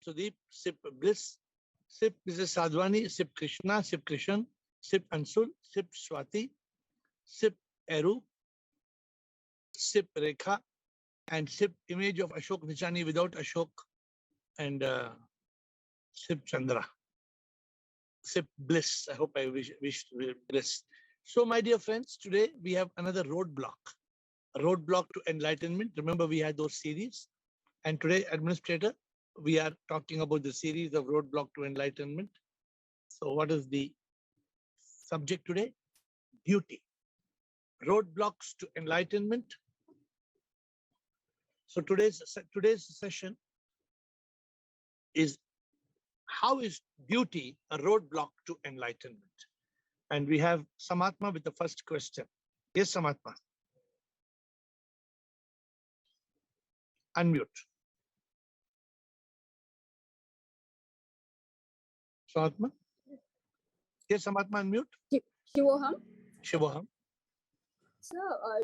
Sudeep, Sip Bliss, Sip Mrs. Sadhwani, Sip Krishna, Sip Krishan, Sip Ansul, Sip Swati, Sip Eru, Sip Rekha, and Sip image of Ashok Nichani without Ashok, and Sip Chandra. Sip Bliss. I hope I wish Bliss. So, my dear friends, today we have another roadblock. A roadblock to enlightenment. Remember, we had those series. And today, administrator, we are talking about the series of roadblock to enlightenment. So what is the subject today? Duty. Roadblocks to enlightenment. So today's session is how is duty a roadblock to enlightenment? And we have Samatma with the first question. Yes, Samatma. Unmute. Samatma? Yes, Samatma, unmute. Shivoham. Shivoham. So,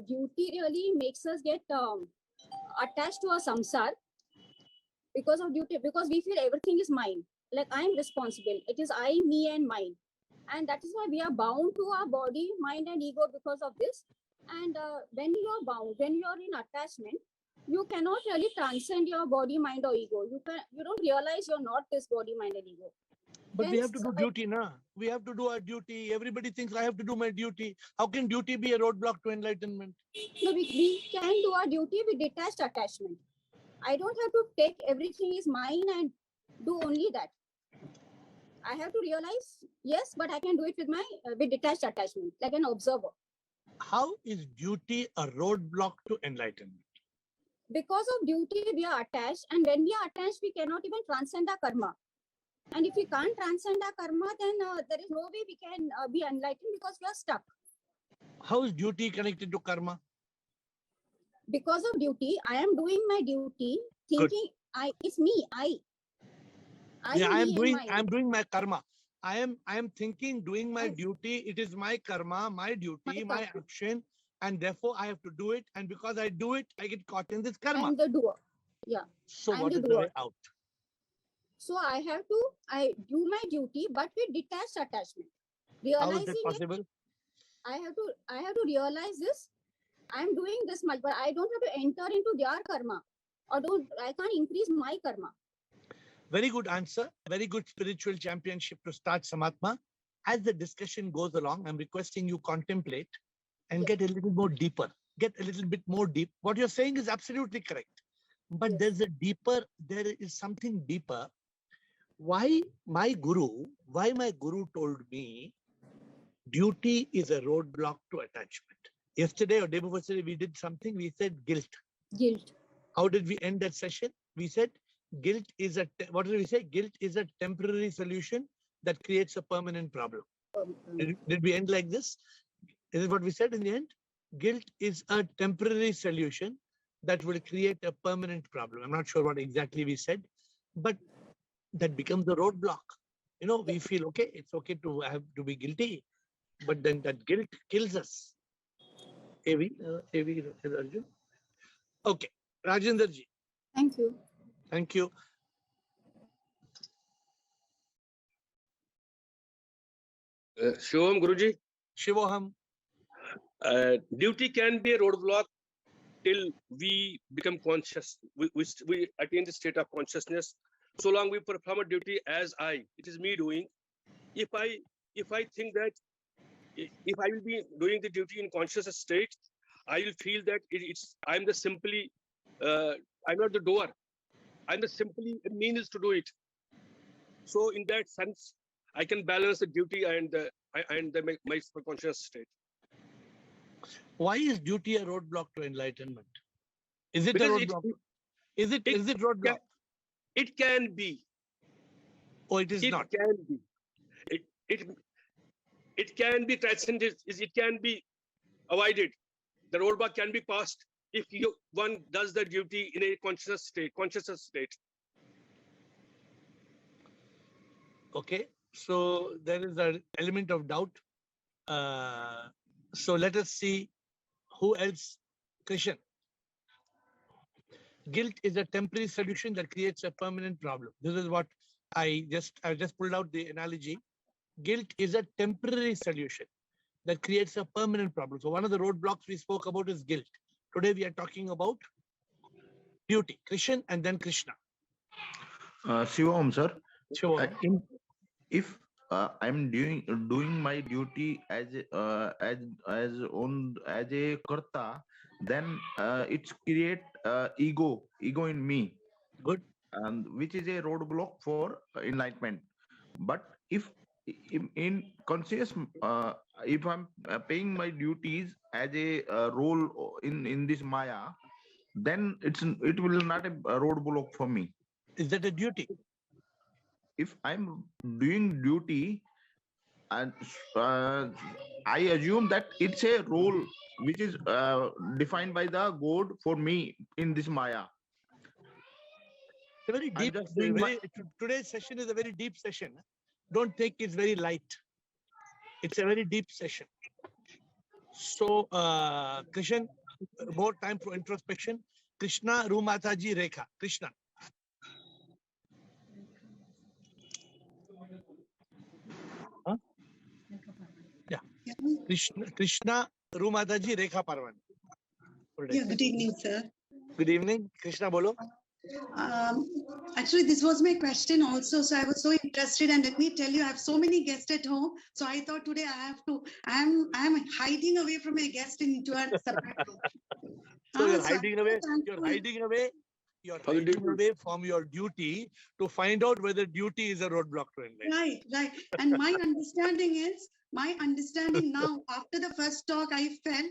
duty really makes us get attached to a samsar because of duty, because we feel everything is mine. Like I am responsible. It is I, me, and mine. And that is why we are bound to our body, mind, and ego because of this. And when you are bound, when you are in attachment, you cannot really transcend your body, mind, or ego. You don't realize you're not this body, mind, and ego. But we have to do duty, na? We have to do our duty. Everybody thinks I have to do my duty. How can duty be a roadblock to enlightenment? No, we can do our duty with detached attachment. I don't have to take everything is mine and do only that. I have to realize, yes, but I can do it with my with detached attachment, like an observer. How is duty a roadblock to enlightenment? Because of duty, we are attached, and when we are attached, we cannot even transcend our karma. And if we can't transcend our karma, then there is no way we can be enlightened because we are stuck. How is duty connected to karma? Because of duty, I am doing my duty, thinking it's me, I am doing my karma. I am thinking, doing my duty. It is my karma, my duty, my action, and therefore I have to do it. And because I do it, I get caught in this karma. I'm the doer. Yeah. So what is the way out? So I do my duty, but with detached attachment. How is that possible? I have to realize this. I'm doing this much, but I don't have to enter into their karma, I can't increase my karma. Very good answer. Very good spiritual championship to start, Samatma. As the discussion goes along, I'm requesting you contemplate and get a little more deeper. Get a little bit more deep. What you're saying is absolutely correct. But there is something deeper. Why my guru told me duty is a roadblock to attachment. Yesterday or day before yesterday, we did something. We said guilt. Guilt. How did we end that session? We said guilt is what did we say? Guilt is a temporary solution that creates a permanent problem. Did we end like this? Is it what we said in the end? Guilt is a temporary solution that will create a permanent problem. I'm not sure what exactly we said, but that becomes a roadblock. You know, we feel okay, it's okay to have to be guilty, but then that guilt kills us. Arjun. Okay, Rajendra ji. Thank you. Thank you. Shivam Guruji. Shivoham. Duty can be a roadblock till we become conscious. We attain the state of consciousness. So long we perform a duty as I, it is me doing. If I think that if I will be doing the duty in conscious state, I will feel that I'm not the doer. I'm the simply a means to do it. So in that sense, I can balance the duty and my subconscious state. Why is duty a roadblock to enlightenment? Is it a roadblock? Is it roadblock? It can be. Or it is not? It can be. It can be transcended. It can be avoided. The roadblock can be passed if one does the duty in a conscious state. Okay, so there is an element of doubt. So let us see who else. Krishan. Guilt is a temporary solution that creates a permanent problem. This is what I just pulled out the analogy. Guilt is a temporary solution that creates a permanent problem. So one of the roadblocks we spoke about is guilt. Today we are talking about duty. Krishan and then Krishna. Shivam, sir. Sure. If I'm doing my duty as a karta, then it's create ego in me. Good. And which is a roadblock for enlightenment. But if in conscious, if I'm paying my duties as a role in this Maya, then it will not a roadblock for me. Is that a duty? If I'm doing duty, and I assume that it's a role which is defined by the God for me in this Maya. It's a very deep. Today's session is a very deep session. Don't take it very light. It's a very deep session. So, Krishan, more time for introspection. Krishna, Rumataji, Rekha. Krishna. Huh? Yeah. Krishna, Rumataji, Rekha Parvan. Yeah, good evening, sir. Good evening. Krishna, bolo. Actually, this was my question also. So I was so interested, and let me tell you, I have so many guests at home. So I thought today I am hiding away from my guest into a separate room. So you're hiding away. You're hiding away. You're hiding away from your duty to find out whether duty is a roadblock to enlightenment. Right. And my understanding now, after the first talk, I felt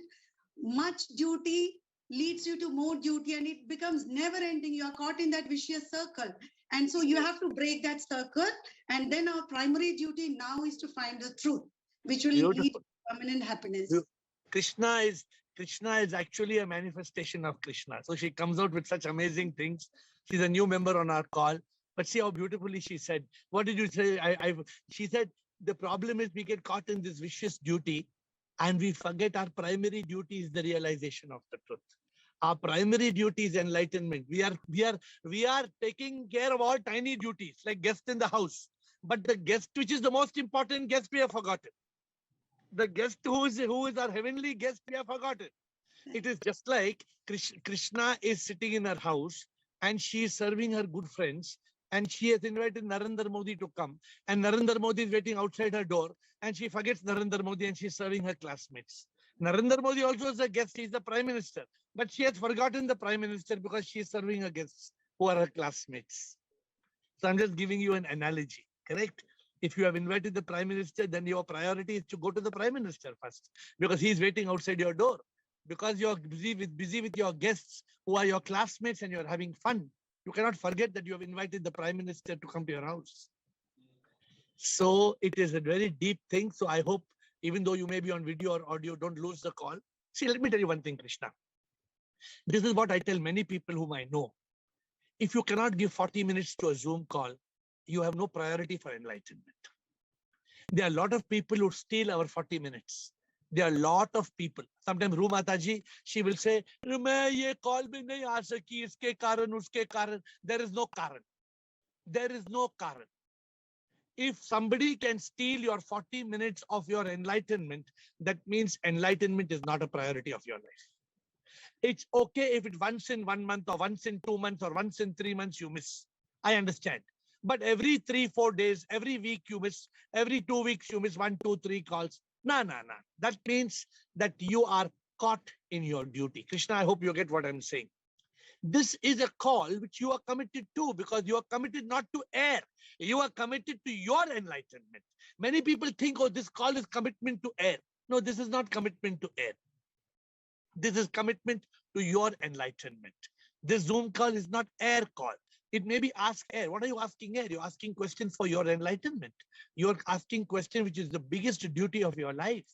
much duty leads you to more duty, and it becomes never ending. You are caught in that vicious circle. And so you have to break that circle. And then our primary duty now is to find the truth, which will lead to permanent happiness. Krishna is actually a manifestation of Krishna. So she comes out with such amazing things. She's a new member on our call. But see how beautifully she said. What did you say? She said, the problem is we get caught in this vicious duty and we forget our primary duty is the realization of the truth. Our primary duty is enlightenment. We are taking care of all tiny duties, like guest in the house. But the guest, which is the most important guest, we have forgotten. The guest who is our heavenly guest, we have forgotten. It is just like Krishna is sitting in her house and she is serving her good friends, and she has invited Narendra Modi to come, and Narendra Modi is waiting outside her door, and she forgets Narendra Modi and she is serving her classmates. Narendra Modi also is a guest. He is the prime minister, but she has forgotten the prime minister because she is serving her guests who are her classmates. So I'm just giving you an analogy, correct? If you have invited the prime minister, then your priority is to go to the prime minister first, because he is waiting outside your door. Because you're busy with your guests who are your classmates and you're having fun, you cannot forget that you have invited the prime minister to come to your house. So it is a very deep thing. So I hope, even though you may be on video or audio, don't lose the call. See, let me tell you one thing, Krishna. This is what I tell many people whom I know. If you cannot give 40 minutes to a Zoom call, you have no priority for enlightenment. There are a lot of people who steal our 40 minutes. There are a lot of people. Sometimes Rumataji, she will say, "Main ye call mein nahi aa saki, iske karan, uske karan." There is no karan. There is no karan. If somebody can steal your 40 minutes of your enlightenment, that means enlightenment is not a priority of your life. It's okay if it once in 1 month or once in 2 months or once in 3 months you miss. I understand. But every 3-4 days, every week you miss, every 2 weeks you miss 1, 2, 3 calls. No. That means that you are caught in your duty. Krishna, I hope you get what I'm saying. This is a call which you are committed to, because you are committed not to AiR. You are committed to your enlightenment. Many people think, oh, this call is commitment to AiR. No, this is not commitment to AiR. This is commitment to your enlightenment. This Zoom call is not AiR call. It may be ask AiR. What are you asking AiR? You're asking questions for your enlightenment. You're asking question which is the biggest duty of your life.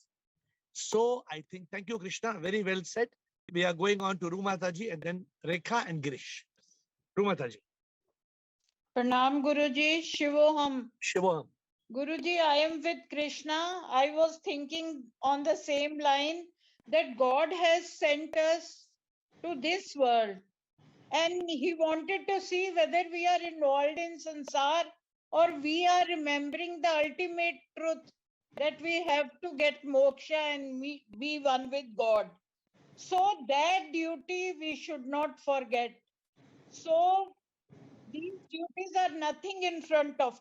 So I think, thank you, Krishna. Very well said. We are going on to Rumataji and then Rekha and Girish. Rumataji. Pranam Guruji, Shivoham. Shivoham. Guruji, I am with Krishna. I was thinking on the same line that God has sent us to this world And he wanted to see whether we are involved in sansar or we are remembering the ultimate truth that we have to get moksha and be one with God. So that duty we should not forget. So these duties are nothing in front of.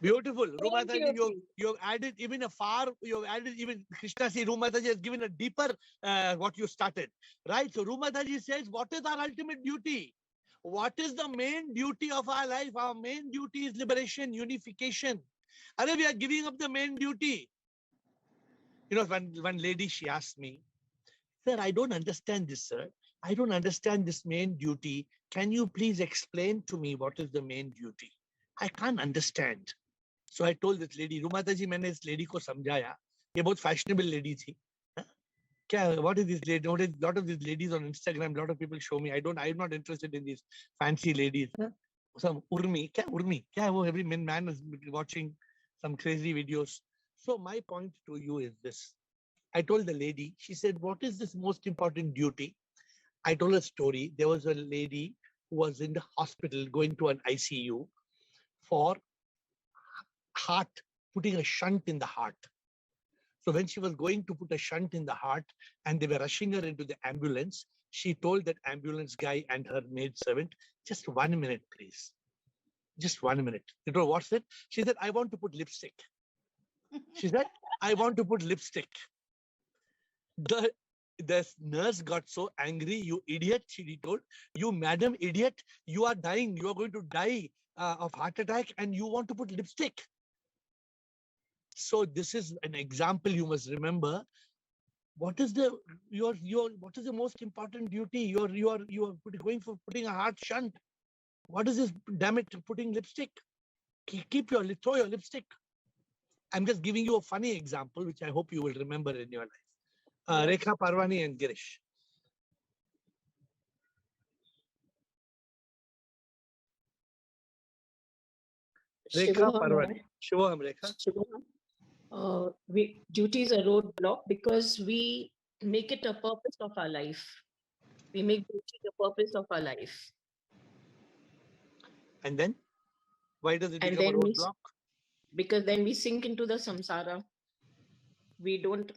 Beautiful. Main Rumataji, duty. you've added even you've added even Krishna see Rumataji has given a deeper what you started. Right? So Rumataji says, what is our ultimate duty? What is the main duty of our life? Our main duty is liberation, unification. And we are giving up the main duty. You know, one lady, she asked me, sir, I don't understand this, sir. I don't understand this main duty. Can you please explain to me what is the main duty? I can't understand. So I told this lady, Rumata ji, मैंने इस lady को समझाया. ये बहुत fashionable lady थी. क्या? What is this lady? What is lot of these ladies on Instagram? Lot of people show me. I'm not interested in these fancy ladies. Some Urmi, क्या Urmi? क्या वो every man is watching some crazy videos. So my point to you is this. I told the lady, she said, what is this most important duty? I told a story. There was a lady who was in the hospital going to an ICU for heart, putting a shunt in the heart. So when she was going to put a shunt in the heart and they were rushing her into the ambulance, she told that ambulance guy and her maid servant, just 1 minute, please. Just 1 minute. You know what's it? She said, I want to put lipstick. She said, I want to put lipstick. The nurse got so angry, you idiot, she told, you madam idiot, you are dying, you are going to die of heart attack and you want to put lipstick. So this is an example you must remember. What is the what is the most important duty? You are going for putting a heart shunt. What is this, damn it, putting lipstick? Throw your lipstick. I'm just giving you a funny example, which I hope you will remember in your life. Rekha, Parvani and Girish. Rekha, Parvani. Shivoham, Rekha. Duty is a roadblock because we make it a purpose of our life. We make duty the purpose of our life. And then? Why does it And become a then roadblock? Because then we sink into the samsara. We don't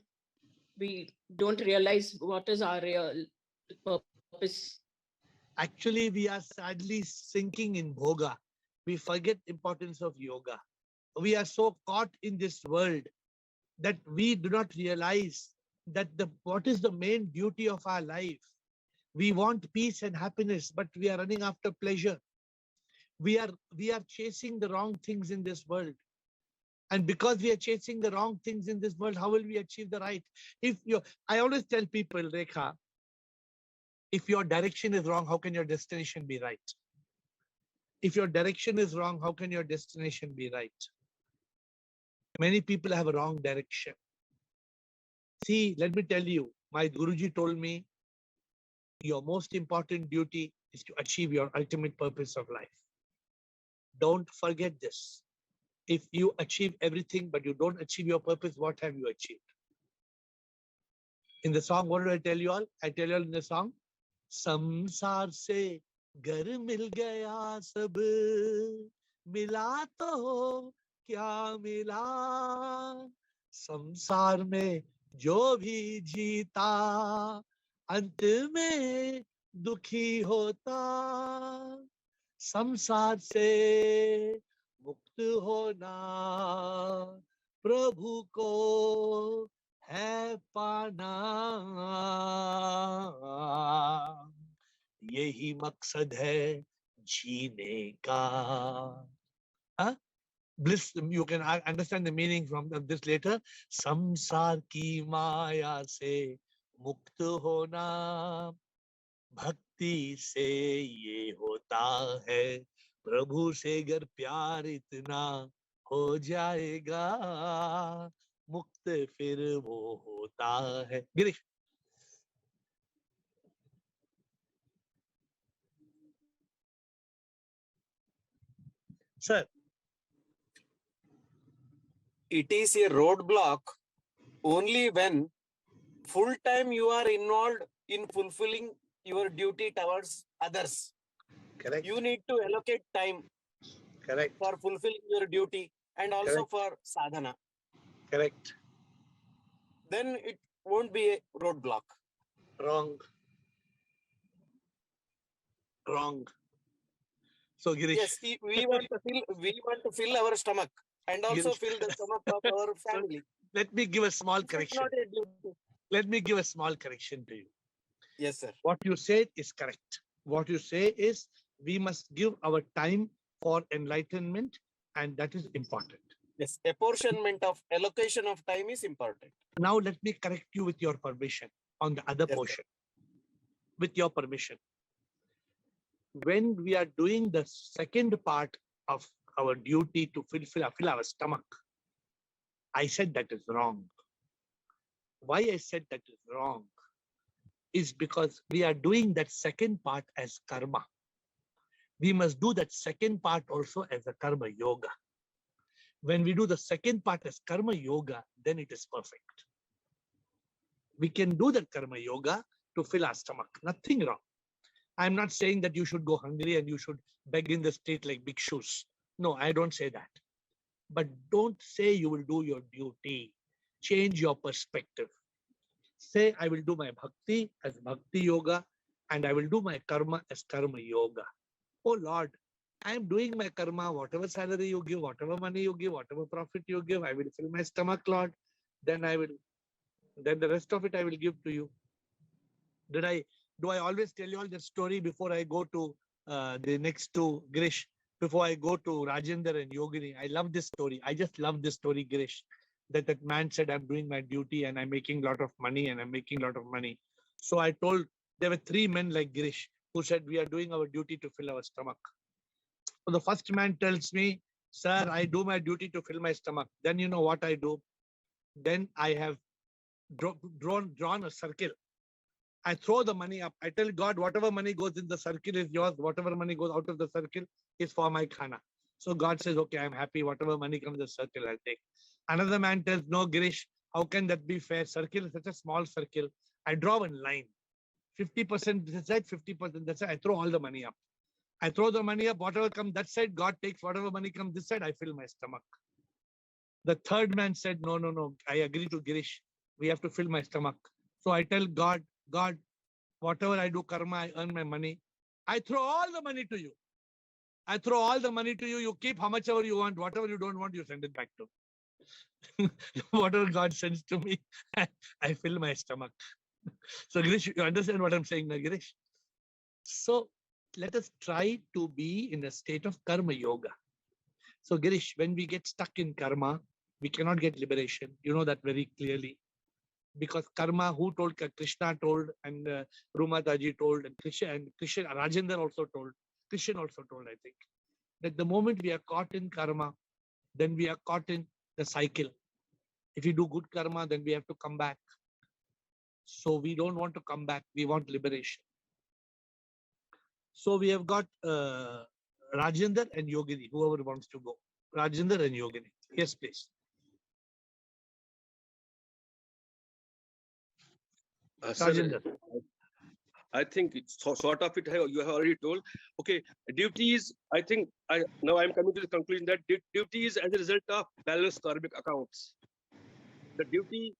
realize what is our real purpose. Actually, we are sadly sinking in bhoga. We forget importance of yoga. We are so caught in this world that we do not realize that what is the main duty of our life. We want peace and happiness, but we are running after pleasure. We are chasing the wrong things in this world. And because we are chasing the wrong things in this world, how will we achieve the right? I always tell people, Rekha, if your direction is wrong, how can your destination be right? If your direction is wrong, how can your destination be right? Many people have a wrong direction. See, let me tell you, my Guruji told me, your most important duty is to achieve your ultimate purpose of life. Don't forget this. If you achieve everything, but you don't achieve your purpose, what have you achieved? In the song, what did I tell you all? I tell you all in the song, Samsar se ghar mil gaya sab, mila to kya mila? Samsar mein jo bhi jeeta, ant mein dukhi hota. Samsar se मुक्त होना प्रभु को है पाना, यही मकसद है जीने का. Bliss, you can understand the meaning from this later. संसार की माया से मुक्त होना, भक्ति से ये होता है, प्रभु से अगर प्यार इतना हो जाएगा, मुक्त फिर वो होता है. Girish. Sir. It is a roadblock only when full time you are involved in fulfilling your duty towards others. Correct. You need to allocate time Correct. for fulfilling your duty and also for sadhana. Correct. Then it won't be a roadblock. Wrong. Wrong. So Girish. Yes, we want to fill our stomach and also Girish. fill the stomach of our family. Let me give a small It's correction. not a duty. Let me give a small correction to you. Yes, sir. What you said is correct. What you say is we must give our time for enlightenment, and that is important. Yes, apportionment of allocation of time is important. Now let me correct you with your permission on the other Yes, sir. portion. With your permission. When we are doing the second part of our duty to fill our stomach, I said that is wrong. Why I said that is wrong is because we are doing that second part as karma. We must do that second part also as a karma yoga. When we do the second part as karma yoga, then it is perfect. We can do that karma yoga to fill our stomach. Nothing wrong. I'm not saying that you should go hungry and you should beg in the street like bhikshus. No, I don't say that. But don't say you will do your duty. Change your perspective. Say, I will do my bhakti as bhakti yoga, and I will do my karma as karma yoga. Oh Lord, I am doing my karma, whatever salary you give, whatever money you give, whatever profit you give, I will fill my stomach, Lord. Then the rest of it I will give to you. Do I always tell you all that story before I go to the next to Girish, before I go to Rajendra and Yogini? I love this story. I just love this story, Girish, that man said, I'm doing my duty and I'm making a lot of money and I'm making a lot of money. So I told, there were 3 men like Girish who said, we are doing our duty to fill our stomach. So the first man tells me, sir, I do my duty to fill my stomach. Then you know what I do? Then I have drawn a circle. I throw the money up. I tell God, whatever money goes in the circle is yours. Whatever money goes out of the circle is for my khana. So God says, okay, I'm happy. Whatever money comes in the circle, I'll take. Another man tells, no, Girish, how can that be fair? Circle is such a small circle. I draw one line. 50% this side, 50% that side. I throw all the money up. I throw the money up. Whatever comes that side, God takes. Whatever money comes this side, I fill my stomach. The third man said, no. I agree to Girish. We have to fill my stomach. So I tell God, whatever I do karma, I earn my money. I throw all the money to you. I throw all the money to you. You keep how much ever you want. Whatever you don't want, you send it back to. Whatever God sends to me, I fill my stomach. So Girish, you understand what I'm saying now, Girish? So let us try to be in a state of karma yoga. So Girish, when we get stuck in karma, we cannot get liberation. You know that very clearly. Because karma, who told? Krishna told, and Rumataji told, and Krishna, Rajendra also told, Krishna also told, I think, that the moment we are caught in karma, then we are caught in the cycle. If you do good karma, then we have to come back. So we don't want to come back. We want liberation. So we have got Rajendra and Yogini, whoever wants to go. Rajendra and Yogini. Yes, please. Sir, I think it's sort of it. You have already told. Okay, duties. I think now I'm coming to the conclusion that duty is as a result of balanced karmic accounts. The duty,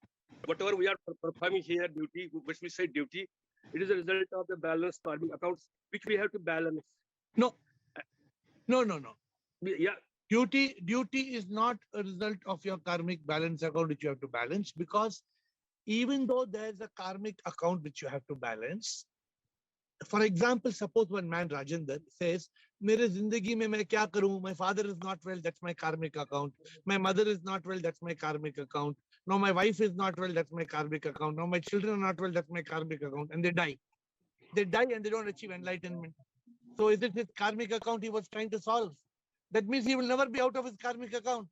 whatever we are performing here, duty, which we say duty, it is a result of the balanced karmic accounts which we have to balance. No. Yeah. Duty is not a result of your karmic balance account which you have to balance, because even though there's a karmic account which you have to balance, for example, suppose one man, Rajendra, says, Mere zindagi mein main kya karu? My father is not well, that's my karmic account. My mother is not well, that's my karmic account. No, my wife is not well, that's my karmic account. No, my children are not well, that's my karmic account. And they die. They die and they don't achieve enlightenment. So is it his karmic account he was trying to solve? That means he will never be out of his karmic account.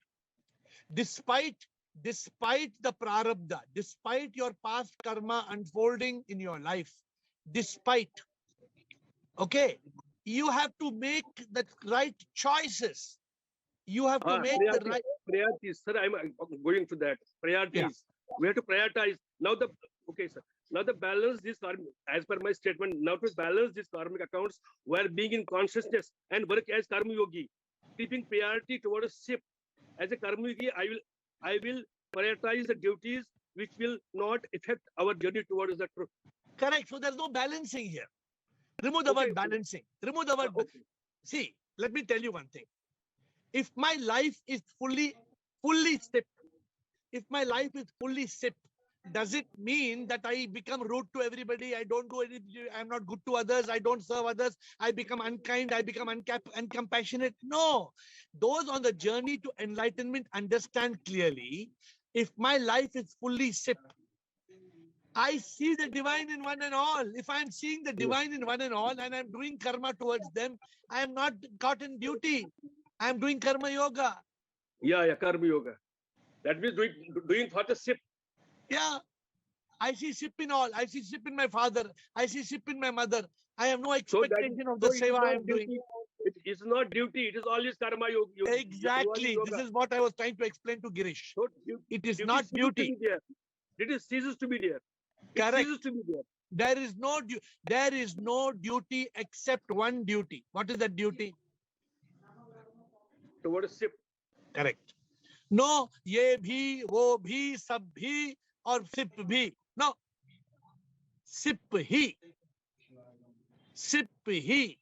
Despite the prarabdha, despite your past karma unfolding in your life, okay, you have to make the right choices. You have to make the right priorities. Sir, I'm going to that. Priorities. Yeah. We have to prioritize. Now Now the balance this karmic, as per my statement, now to balance these karmic accounts while being in consciousness and work as karma yogi, keeping priority towards SIP. As a karma yogi, I will prioritize the duties which will not affect our journey towards the truth. Correct. So there's no balancing here. Remove the word balancing. Remove the word. See, let me tell you one thing. If my life is fully SIP, if my life is fully SIP, does it mean that I become rude to everybody? I don't do anything. I'm not good to others. I don't serve others. I become unkind. I become uncompassionate. No. Those on the journey to enlightenment understand clearly. If my life is fully SIP, I see the divine in one and all. If I'm seeing the divine in one and all and I'm doing karma towards them, I am not caught in duty. I'm doing karma yoga. Yeah, karma yoga. That means doing for the SIP. Yeah. I see SIP in all. I see SIP in my father. I see SIP in my mother. I have no expectation of the seva I am doing. It is not duty. It is always karma yoga. Exactly. This is what I was trying to explain to Girish. So, it is not duty. It ceases to be there. Correct. There is no duty except one duty. What is that duty? Towards SIP. Correct. No, ye bhi, wo bhi, sab bhi, or SIP bhi. No. SIP hi. SIP hi.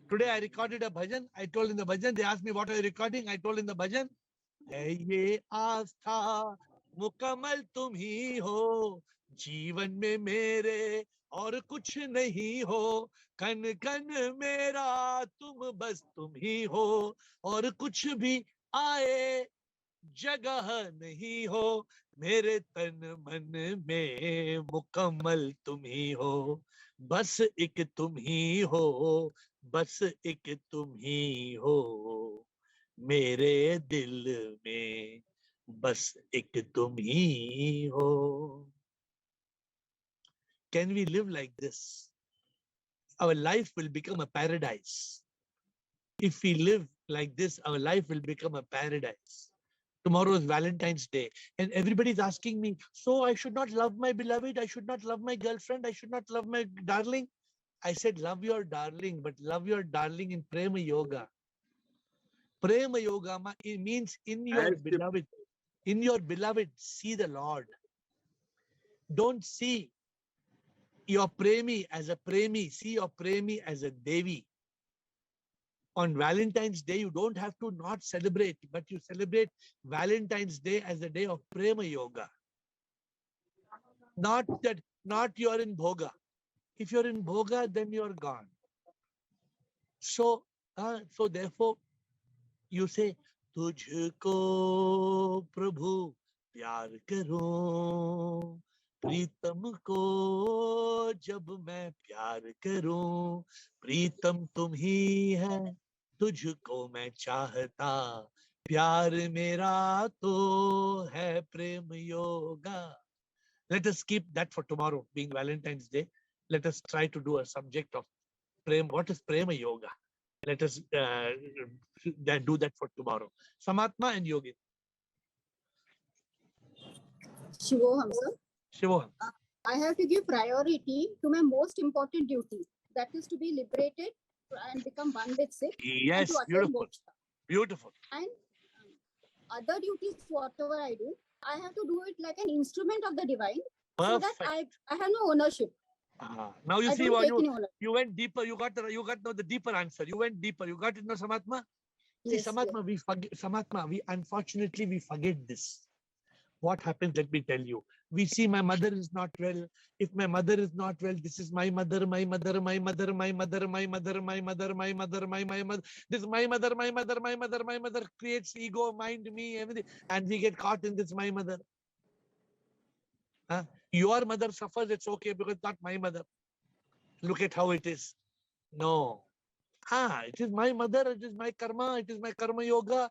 Today I recorded a bhajan. I told in the bhajan, they asked me what are you recording? I told in the bhajan, hai ye aastha mukamal tum hi ho, जीवन में मेरे और कुछ नहीं हो, कन कन मेरा तुम बस तुम ही हो, और कुछ भी आए जगह नहीं हो, मेरे तन मन में मुकम्मल तुम ही हो, बस एक तुम ही हो, बस एक तुम ही हो, मेरे दिल में बस एक तुम ही हो. Can we live like this? Our life will become a paradise. If we live like this, our life will become a paradise. Tomorrow is Valentine's Day, and everybody's asking me, so I should not love my beloved, I should not love my girlfriend, I should not love my darling. I said, love your darling, but love your darling in Prema Yoga. Prema Yoga it means in your beloved, see the Lord. Don't see your premi as a premi, see your premi as a devi. On Valentine's Day, you don't have to not celebrate, but you celebrate Valentine's Day as a day of Prema Yoga. Not you're in Bhoga. If you're in Bhoga, then you're gone. So therefore, you say, Tujhko Prabhu प्यार करूं, प्रीतम को जब मैं प्यार करूं, प्रीतम तुम ही है, तुझको मैं चाहता, प्यार मेरा तो है प्रेम yoga. Let us keep that for tomorrow, being Valentine's Day. Let us try to do a subject of prem. What is prema yoga? Let us do that for tomorrow. Samatma and Yogi. Shivoham, sir. Shivoham. I have to give priority to my most important duty, that is to be liberated and become one with SIP. Yes, beautiful. Beautiful. And other duties, whatever I do, I have to do it like an instrument of the divine. Perfect. So that I have no ownership. Now you see you went deeper. You got the deeper answer. You went deeper. You got it, no, Samatma? See, yes, Samatma, yes. We unfortunately we forget this. What happens? Let me tell you. We see my mother is not well. If my mother is not well, this is my mother, my mother, my mother, my mother, my mother, my mother, my mother, my mother. This my mother, my mother, my mother, my mother creates ego, mind, me, everything, and we get caught in this my mother. Your mother suffers, it's okay because not my mother. Look at how it is. No. It is my mother, it is my karma, it is my karma yoga,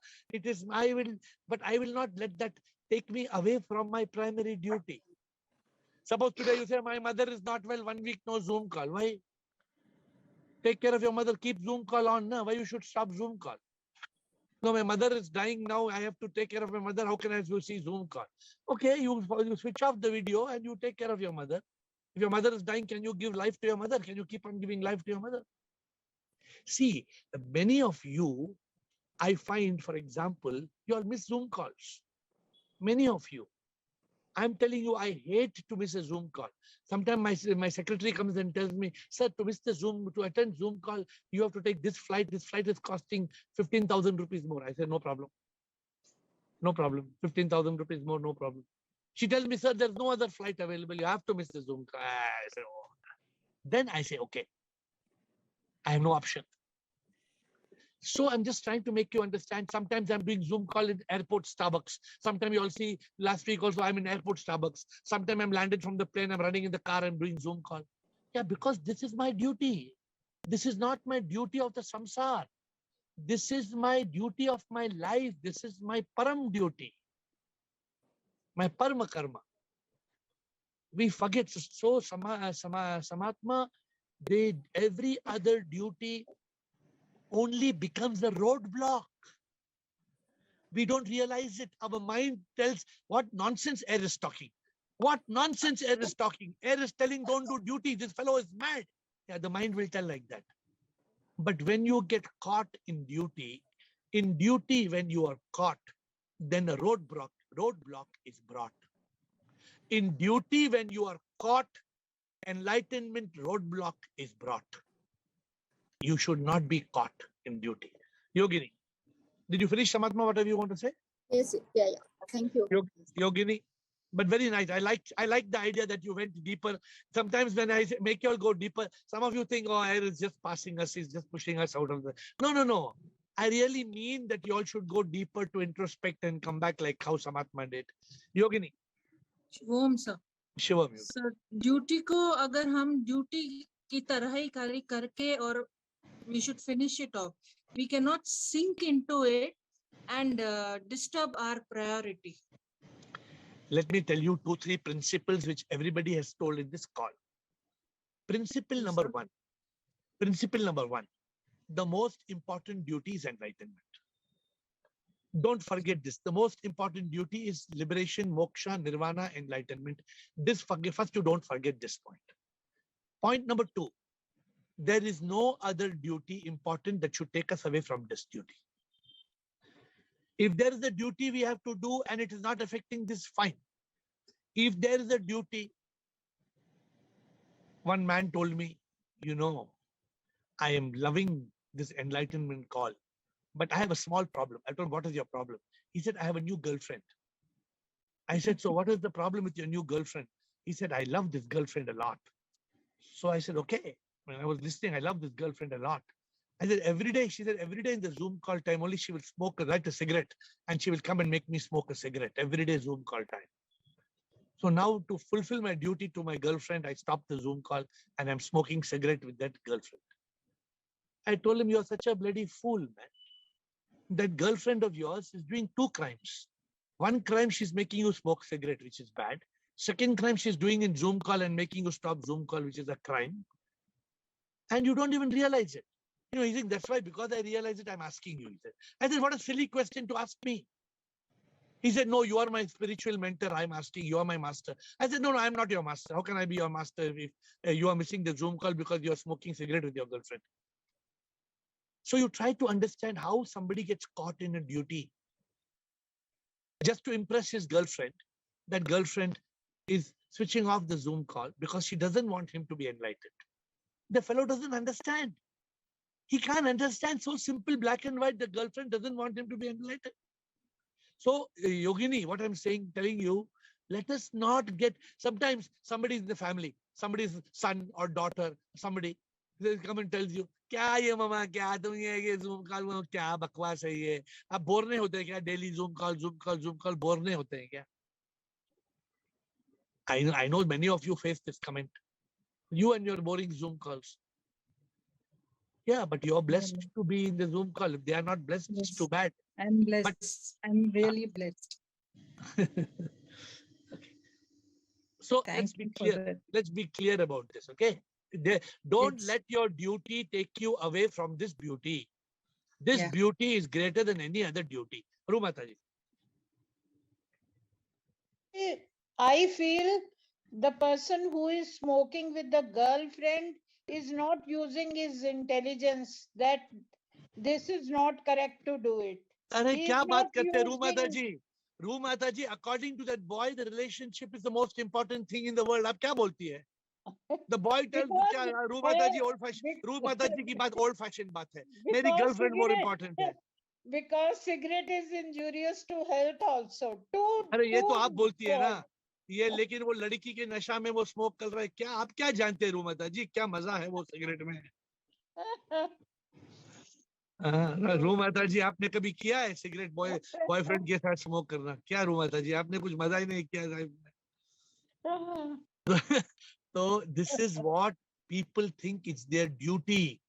I will not let that take me away from my primary duty. Suppose today you say, my mother is not well, 1 week, no Zoom call. Why? Take care of your mother, keep Zoom call on. Why you should stop Zoom call? No, my mother is dying now. I have to take care of my mother. How can I see Zoom call? Okay, you switch off the video and you take care of your mother. If your mother is dying, can you give life to your mother? Can you keep on giving life to your mother? See, many of you, I find, for example, you all miss Zoom calls. Many of you. I'm telling you, I hate to miss a Zoom call. Sometimes my secretary comes and tells me, sir, to miss the Zoom, to attend Zoom call, you have to take this flight. This flight is costing 15,000 rupees more. I said, no problem. No problem. 15,000 rupees more, no problem. She tells me, sir, there's no other flight available. You have to miss the Zoom call. I say, oh. Then I say, okay, I have no option. So I'm just trying to make you understand. Sometimes I'm doing Zoom call in airport Starbucks. Sometimes you all see last week also I'm in airport Starbucks. Sometimes I'm landed from the plane, I'm running in the car and doing Zoom call. Yeah, because this is my duty. This is not my duty of the samsar. This is my duty of my life. This is my param duty. My parma karma. We forget. So Samatma, every other duty only becomes a roadblock. We don't realize it. Our mind tells what nonsense AiR is talking. What nonsense AiR is talking. AiR is telling don't do duty. This fellow is mad. Yeah, the mind will tell like that. But when you get caught in duty, when you are caught, then a roadblock is brought. In duty, when you are caught, enlightenment roadblock is brought. You should not be caught in duty. Yogini, did you finish, Samatma, whatever you want to say? Yes, yeah. Thank you. Yogini, but very nice. I like the idea that you went deeper. Sometimes when I make you all go deeper, some of you think, oh, AiR is just passing us, he's just pushing us out of the... No. I really mean that you all should go deeper to introspect and come back like how Samatma did. Yogini. Shivam sir. Shivam. Sir, duty को अगर हम duty की तरह ही carry करके और we should finish it off. We cannot sink into it and disturb our priority. Let me tell you 2-3 principles which everybody has told in this call. Principle number one. The most important duty is enlightenment. Don't forget this. The most important duty is liberation, moksha, nirvana, enlightenment. First, you don't forget this point. Point number 2. There is no other duty important that should take us away from this duty. If there is a duty we have to do and it is not affecting this, fine. If there is a duty, one man told me, I am loving this enlightenment call, but I have a small problem. I told him, what is your problem? He said, I have a new girlfriend. I said, so what is the problem with your new girlfriend? He said, I love this girlfriend a lot. So I said, okay. When I was listening, I love this girlfriend a lot. I said, every day, she said, every day in the Zoom call time, only she will light a cigarette and she will come and make me smoke a cigarette. Every day Zoom call time. So now to fulfill my duty to my girlfriend, I stopped the Zoom call and I'm smoking cigarette with that girlfriend. I told him, you're such a bloody fool, man. That girlfriend of yours is doing 2 crimes. One crime, she's making you smoke cigarette, which is bad. Second crime, she's doing in Zoom call and making you stop Zoom call, which is a crime. And you don't even realize it. He said, that's why, because I realize it, I'm asking you. He said. I said, what a silly question to ask me. He said, no, you are my spiritual mentor. I'm asking, you are my master. I said, no, I'm not your master. How can I be your master if you are missing the Zoom call because you're smoking cigarette with your girlfriend? So you try to understand how somebody gets caught in a duty just to impress his girlfriend. That girlfriend is switching off the Zoom call because she doesn't want him to be enlightened. The fellow doesn't understand. He can't understand so simple, black and white. The girlfriend doesn't want him to be enlightened. So Yogini, what I'm saying, telling you, let us not get, sometimes somebody in the family, somebody's son or daughter, somebody, they come and tells you, क्या ये मामा क्या तुम ये Zoom call में क्या बकवास है ये आप बोर नहीं होते क्या daily Zoom call बोर नहीं होते हैं क्या? I know many of you face this comment. You and your boring Zoom calls. Yeah, but you're blessed to be in the Zoom call. If they are not blessed, it's too bad. I'm blessed. I'm really blessed. Okay. So let's be clear. Let's be clear about this, okay? Don't let your duty take you away from this beauty. This Yeah. beauty is greater than any other duty. Rumataji. I feel the person who is smoking with the girlfriend is not using his intelligence, that this is not correct to do it. अरे He क्या is बात not करते हैं using, रूमाताजी? रूमाताजी, according to that boy, the relationship is the most important thing in the world. आप क्या बोलती है? The boy tells क्या because रूमाताजी old fashioned. रूमाताजी की बात old fashioned बात है. मेरी because girlfriend more cigarette, important है. because cigarette is injurious to health also. अरे ये तो आप बोलती है ना. God. ये लेकिन वो लड़की के नशा में वो स्मोक कर रहा है. क्या आप क्या जानते हैं रूमाताजी? क्या मजा है वो सिगरेट में? रूमाताजी, आपने कभी किया है सिगरेट बॉयफ्रेंड के साथ स्मोक करना? क्या रूमाताजी, आपने कुछ मजा ही नहीं किया लाइफ में. So this is what people think it's their duty.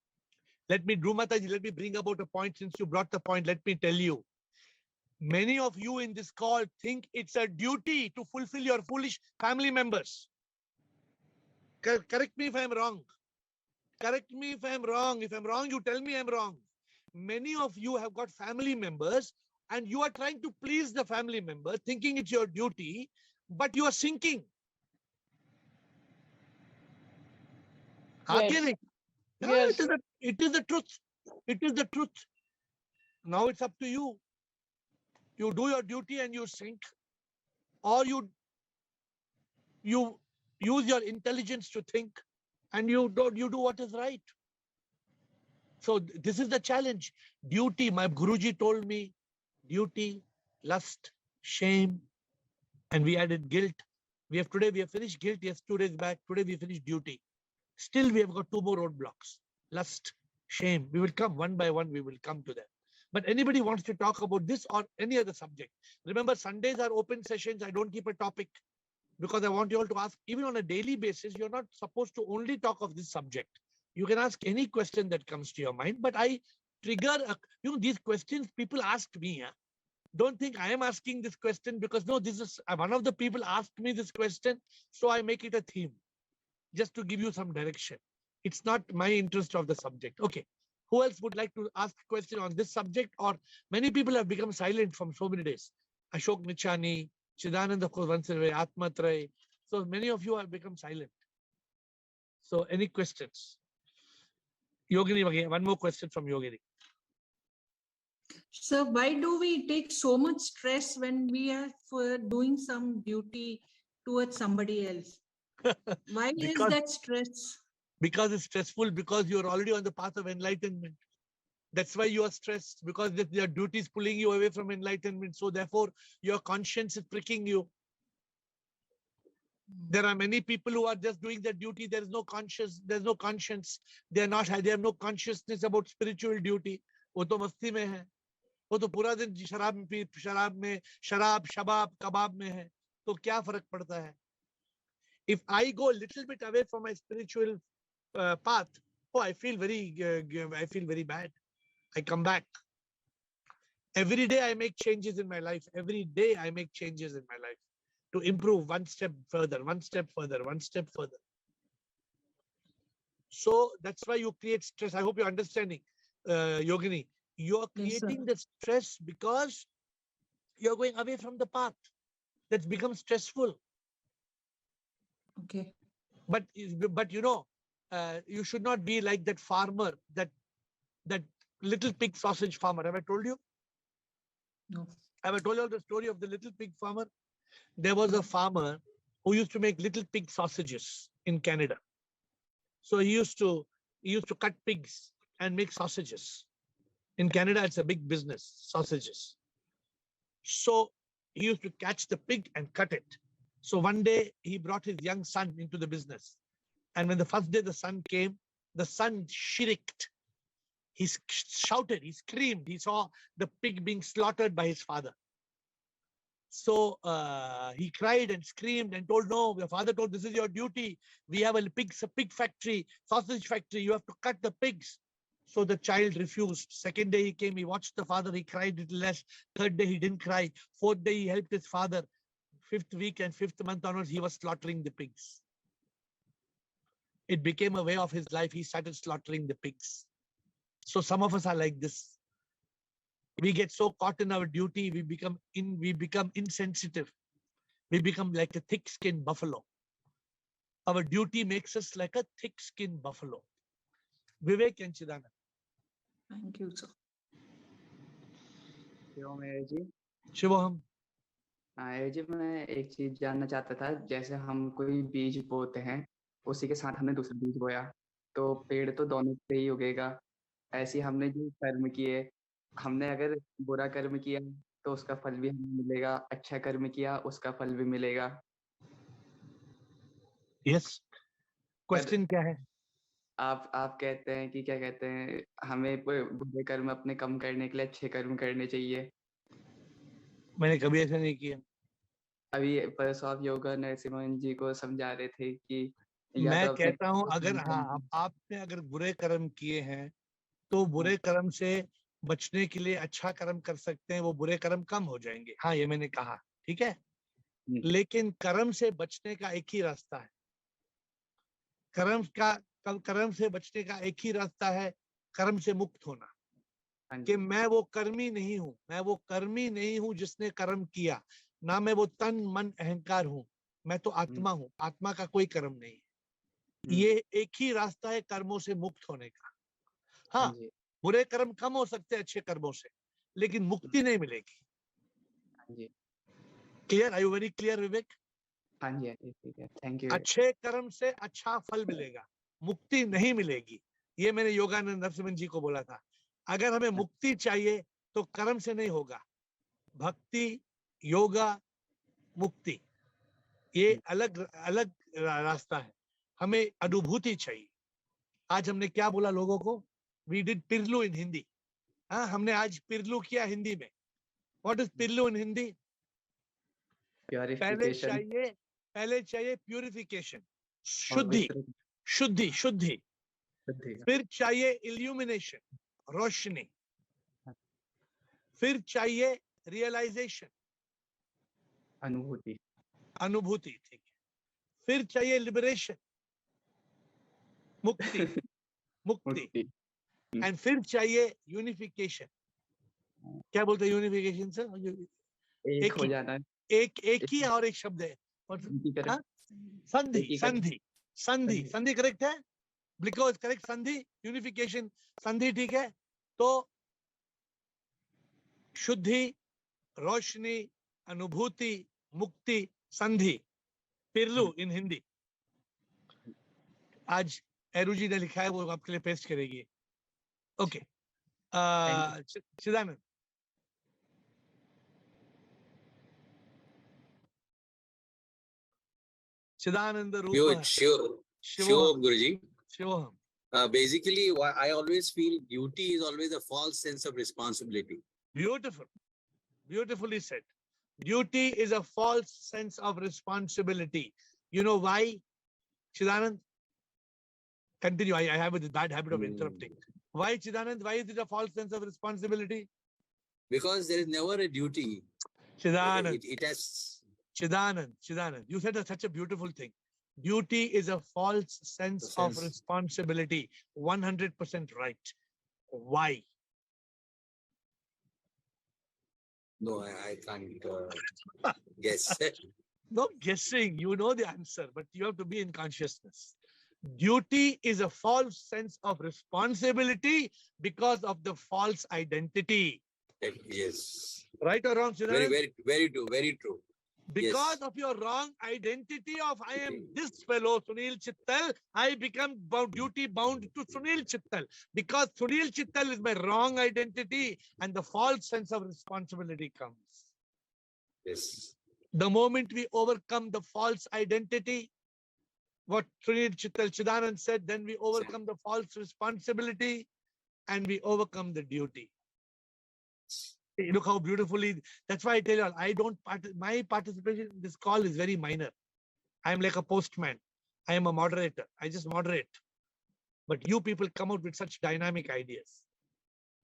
Let me bring about a point. Since you brought the point, let me tell you. Many of you in this call think it's a duty to fulfill your foolish family members. Correct me if I'm wrong. Correct me if I'm wrong. If I'm wrong, you tell me I'm wrong. Many of you have got family members and you are trying to please the family member, thinking it's your duty, but you are sinking. Yes. No, Yes. it is the truth. It is the truth. Now it's up to you. You do your duty and you sink, or you use your intelligence to think and you do what is right. So this is the challenge. Duty, my Guruji told me, duty, lust, shame, and we added guilt. We have finished guilt. Yes, 2 days back. Today we finished duty. Still, we have got 2 more roadblocks. Lust, shame. We will come one by one. We will come to them. But anybody wants to talk about this or any other subject? Remember, Sundays are open sessions. I don't keep a topic because I want you all to ask. Even on a daily basis, you're not supposed to only talk of this subject. You can ask any question that comes to your mind. But I trigger, these questions people ask me. Don't think I am asking this question because no, this is one of the people asked me this question. So I make it a theme just to give you some direction. It's not my interest of the subject. Okay. Who else would like to ask a question on this subject? Or many people have become silent from so many days. Ashok Nichani, Chidanand, of course, once away, Atma Tray. So many of you have become silent. So any questions? Yogini, one more question from Yogini. So why do we take so much stress when we are for doing some duty towards somebody else? Why is that stress? Because it's stressful, because you're already on the path of enlightenment. That's why you are stressed, because your duty is pulling you away from enlightenment. So therefore, your conscience is pricking you. There are many people who are just doing their duty. There's no conscience. They have no consciousness about spiritual duty. वो तो मस्ती में है. वो तो पूरा दिन शराब, शबाब, कबाब में है. तो क्या फर्क पड़ता है? If I go a little bit away from my spiritual path, I feel very bad. I come back. Every day I make changes in my life. Every day I make changes in my life to improve one step further, one step further, one step further. So that's why you create stress. I hope you're understanding, Yogini. You're creating the stress because you're going away from the path. That's become stressful. Okay. But you should not be like that farmer, that little pig sausage farmer. Have I told you? No. Have I told you the story of the little pig farmer? There was a farmer who used to make little pig sausages in Canada. So he used to cut pigs and make sausages. In Canada, it's a big business, sausages. So he used to catch the pig and cut it. So one day he brought his young son into the business. And when the first day the son came, the son shrieked. He shouted, he screamed. He saw the pig being slaughtered by his father. So he cried and screamed and told, no, your father told, this is your duty. We have a pig factory, sausage factory. You have to cut the pigs. So the child refused. Second day he came, he watched the father, he cried a little less. Third day he didn't cry. Fourth day he helped his father. Fifth week and fifth month onwards, he was slaughtering the pigs. It became a way of his life. He started slaughtering the pigs. So some of us are like this. We get so caught in our duty, we become insensitive. We become like a thick-skinned buffalo. Our duty makes us like a thick-skinned buffalo. Vivek and Chidanand. Thank you, sir. Ji Shivoham. आयर जी मैं एक चीज जानना चाहता था, जैसे हम कोई बीज बोते हैं, उसी के साथ हमने दूसरा बीज बोया, तो पेड़ तो दोनों से ही उगेगा। ऐसे ही हमने जो कर्म किए, हमने अगर बुरा कर्म किया तो उसका फल भी हमें मिलेगा, अच्छा कर्म किया उसका फल भी मिलेगा। Yes. Question क्या है? आप कहते हैं कि क्या कहते हैं, हमें बुरे कर्म अपने कम करने के लिए अच्छे कर्म करने चाहिए। मैंने कभी ऐसा नहीं किया। अभी परसों आप योगा नरसिम्हन जी को समझा रहे थे कि या मैं तो अपने कहता हूं अगर आपने अगर बुरे कर्म किए हैं तो बुरे कर्म से बचने के लिए अच्छा कर्म कर सकते हैं, वो बुरे कर्म कम हो जाएंगे। हाँ, ये मैंने कहा, ठीक है। लेकिन कर्म से बचने का एक ही रास्ता है। कर्म से बचने का एक ही रास्ता है, कर्म से मुक्त होना। कि मैं वो कर्मी नहीं हूं, मैं वो कर्मी नहीं हूं जिसने कर्म किया, ना मैं वो तन मन अहंकार हूं, मैं तो आत्मा हूं। आत्मा का कोई कर्म नहीं है। ये एक ही रास्ता है कर्मों से मुक्त होने का। हाँ, बुरे कर्म कम हो सकते हैं अच्छे कर्मों से, लेकिन मुक्ति नहीं मिलेगी। Clear? Are you very clear Vivek? हाँ जी, ठीक है, थैंक यू। अच्छे कर्म से अच्छा फल मिलेगा, मुक्ति नहीं मिलेगी। ये मैंने योगानंद नरसिम्हन जी को बोला था। अगर हमें मुक्ति चाहिए तो कर्म से नहीं होगा। भक्ति, योगा, मुक्ति, ये अलग अलग रास्ता है। हमें अनुभूति चाहिए। आज हमने क्या बोला लोगों को? वी डिड पिरलू इन हिंदी। हाँ, हमने आज पिरलू किया हिंदी में। व्हाट इज पिरलू इन हिंदी? पहले चाहिए प्यूरिफिकेशन, शुद्धि। फिर चाहिए इल्यूमिनेशन, रोशनी। फिर चाहिए रियलाइजेशन, अनुभूति, ठीक है। फिर चाहिए लिबरेशन, मुक्ति। एंड फिर चाहिए यूनिफिकेशन। क्या बोलते हैं यूनिफिकेशन से? एक हो जाना। एक ही और एक शब्द है। हाँ? संधि करेक्ट है। बिकॉज करेक्ट, संधि, यूनिफिकेशन, संधि, ठीक है। तो शुद्धि, रोशनी, अनुभूति, मुक्ति, संधि, पिरलू इन हिंदी। आज एरू जी ने लिखा है, वो आपके लिए पेस्ट करेगी। Okay, Chidanand. Chidanand Rupa. Sure, Guruji. Sure. Basically, I always feel duty is always a false sense of responsibility. Beautiful. Beautifully said. Duty is a false sense of responsibility. You know why, Chidanand? Continue. I have a bad habit of interrupting. Why, Chidanand? Why is it a false sense of responsibility? Because there is never a duty. Chidanand. It has... Chidanand, you said such a beautiful thing. Duty is a false sense of responsibility. 100% right. Why? No, I can't guess. No guessing. You know the answer, but you have to be in consciousness. Duty is a false sense of responsibility because of the false identity. Yes. Right or wrong, Chidanand? Very true. Very true. Because of your wrong identity of I am this fellow, Sunil Chittal, I become duty bound to Sunil Chittal. Because Sunil Chittal is my wrong identity and the false sense of responsibility comes. Yes. The moment we overcome the false identity, what Sunil Chittal Chidanand said, then we overcome the false responsibility and we overcome the duty. Look how beautifully, that's why I tell you all, my participation in this call is very minor. I am like a postman. I am a moderator. I just moderate. But you people come out with such dynamic ideas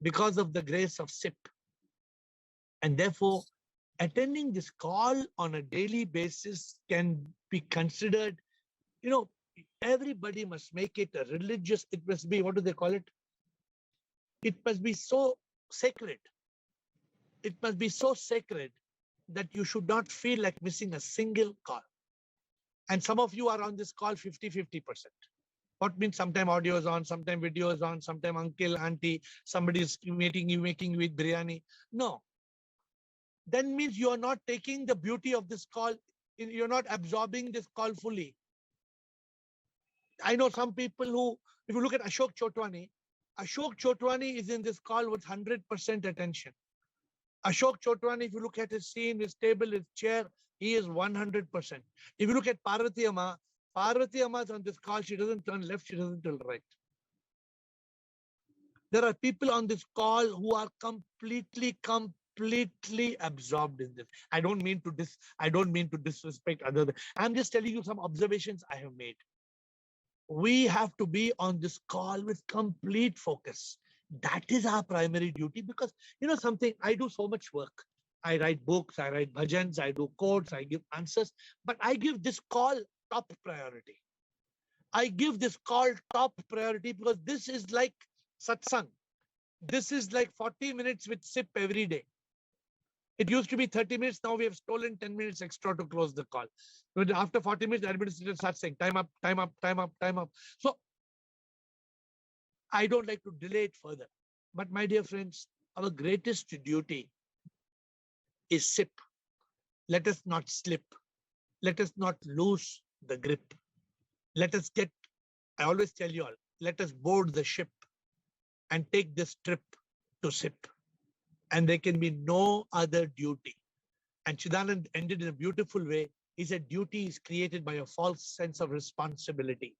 because of the grace of SIP. And therefore, attending this call on a daily basis can be considered, you know, everybody must make it a religious, it must be, what do they call it? It must be so sacred it must be so sacred that you should not feel like missing a single call. And some of you are on this call 50-50%. What means sometime audio is on, sometime video is on, sometime uncle, auntie, somebody is making you with biryani. No. That means you are not taking the beauty of this call. You're not absorbing this call fully. I know some people who, if you look at Ashok Chotwani is in this call with 100% attention. Ashok Chotwani, if you look at his scene, his table, his chair, he is 100%. If you look at Parvati Amma is on this call, she doesn't turn left, she doesn't turn right. There are people on this call who are completely absorbed in this. I don't mean to disrespect others. I'm just telling you some observations I have made. We have to be on this call with complete focus. That is our primary duty, because you know something, I do so much work. I write books, I write bhajans, I do quotes, I give answers, but I give this call top priority. I give this call top priority because this is like satsang. This is like 40 minutes with SIP every day. It used to be 30 minutes. Now we have stolen 10 minutes extra to close the call. But after 40 minutes, the administrator starts saying, time up, time up, time up, time up. So I don't like to delay it further. But my dear friends, our greatest duty is SIP. Let us not slip. Let us not lose the grip. Let us get, I always tell you all, let us board the ship and take this trip to SIP. And there can be no other duty. And Chidanand ended in a beautiful way. He said, duty is created by a false sense of responsibility.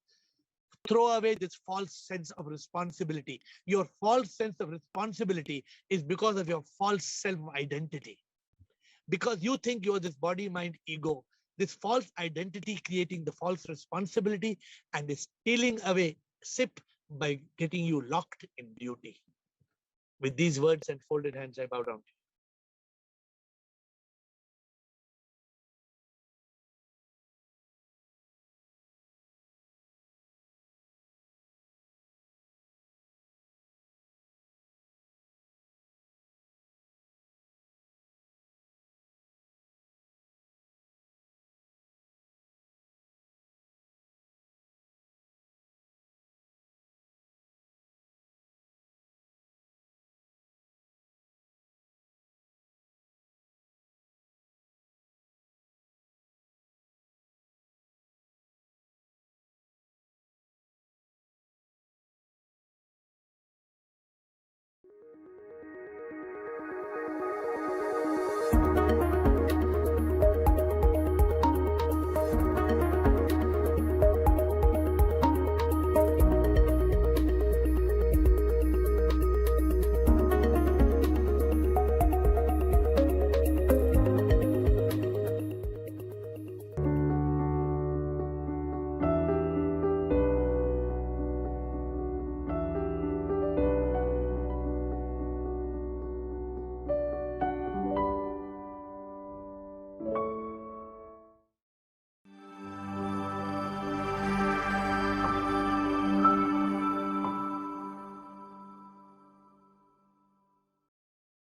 Throw away this false sense of responsibility. Your false sense of responsibility is because of your false self-identity. Because you think you're this body, mind, ego. This false identity creating the false responsibility and is stealing away SIP by getting you locked in duty. With these words and folded hands, I bow down to you.